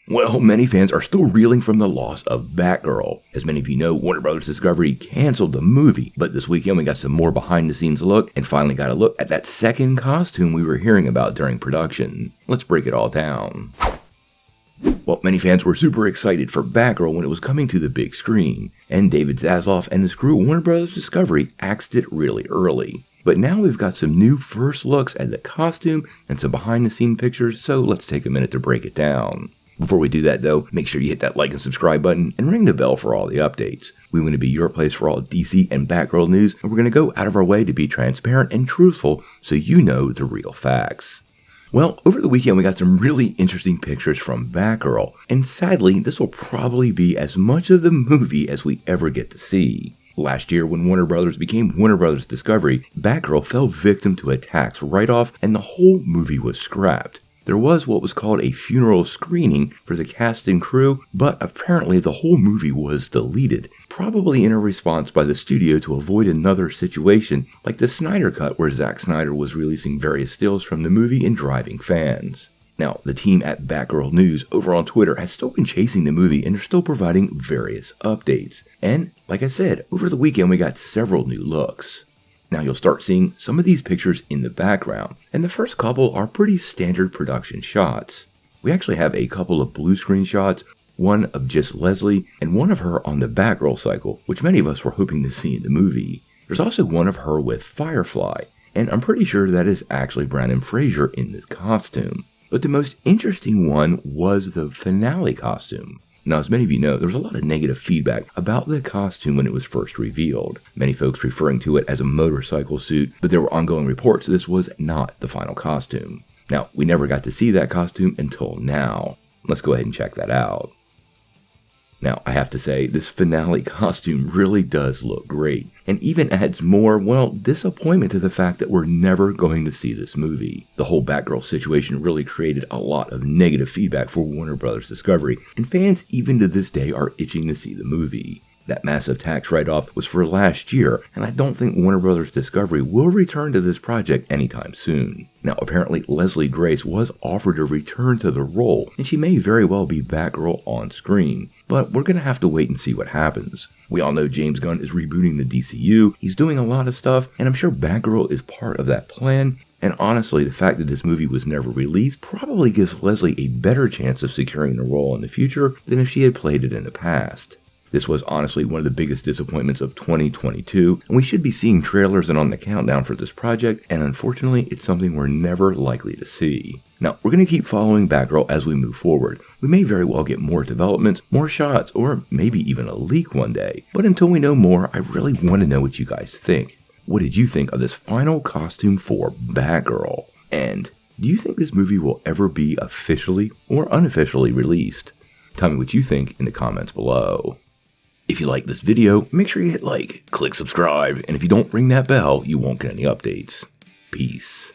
Well, many fans are still reeling from the loss of Batgirl. As many of you know, Warner Bros. Discovery canceled the movie, but this weekend we got some more behind-the-scenes look and finally got a look at that second costume we were hearing about during production. Let's break it all down. Well, many fans were super excited for Batgirl when it was coming to the big screen, and David Zaslav and his crew at Warner Bros. Discovery axed it really early. But now we've got some new first looks at the costume and some behind-the-scene pictures, so let's take a minute to break it down. Before we do that though, make sure you hit that like and subscribe button and ring the bell for all the updates. We want to be your place for all DC and Batgirl news, and we're going to go out of our way to be transparent and truthful so you know the real facts. Well, over the weekend we got some really interesting pictures from Batgirl, and sadly this will probably be as much of the movie as we ever get to see. Last year, when Warner Bros. Became Warner Bros. Discovery, Batgirl fell victim to a tax write-off and the whole movie was scrapped. There was what was called a funeral screening for the cast and crew, but apparently the whole movie was deleted, probably in a response by the studio to avoid another situation like the Snyder Cut where Zack Snyder was releasing various stills from the movie and driving fans. Now, the team at Batgirl News over on Twitter has still been chasing the movie and they're still providing various updates. And, like I said, over the weekend we got several new looks. Now you'll start seeing some of these pictures in the background, and the first couple are pretty standard production shots. We actually have a couple of blue screen shots, one of just Leslie and one of her on the Batgirl cycle, which many of us were hoping to see in the movie. There's also one of her with Firefly, and I'm pretty sure that is actually Brandon Fraser in this costume. But the most interesting one was the finale costume. Now, as many of you know, there was a lot of negative feedback about the costume when it was first revealed. Many folks referring to it as a motorcycle suit, but there were ongoing reports this was not the final costume. Now, we never got to see that costume until now. Let's go ahead and check that out. Now, I have to say, this finale costume really does look great, and even adds more, well, disappointment to the fact that we're never going to see this movie. The whole Batgirl situation really created a lot of negative feedback for Warner Bros. Discovery, and fans even to this day are itching to see the movie. That massive tax write-off was for last year, and I don't think Warner Bros. Discovery will return to this project anytime soon. Now, apparently Leslie Grace was offered a return to the role, and she may very well be Batgirl on screen, but we're going to have to wait and see what happens. We all know James Gunn is rebooting the DCU, he's doing a lot of stuff, and I'm sure Batgirl is part of that plan. And honestly, the fact that this movie was never released probably gives Leslie a better chance of securing the role in the future than if she had played it in the past. This was honestly one of the biggest disappointments of 2022, and we should be seeing trailers and on the countdown for this project, and unfortunately, it's something we're never likely to see. Now, we're going to keep following Batgirl as we move forward. We may very well get more developments, more shots, or maybe even a leak one day. But until we know more, I really want to know what you guys think. What did you think of this final costume for Batgirl? And do you think this movie will ever be officially or unofficially released? Tell me what you think in the comments below. If you like this video, make sure you hit like, click subscribe, and if you don't ring that bell, you won't get any updates. Peace.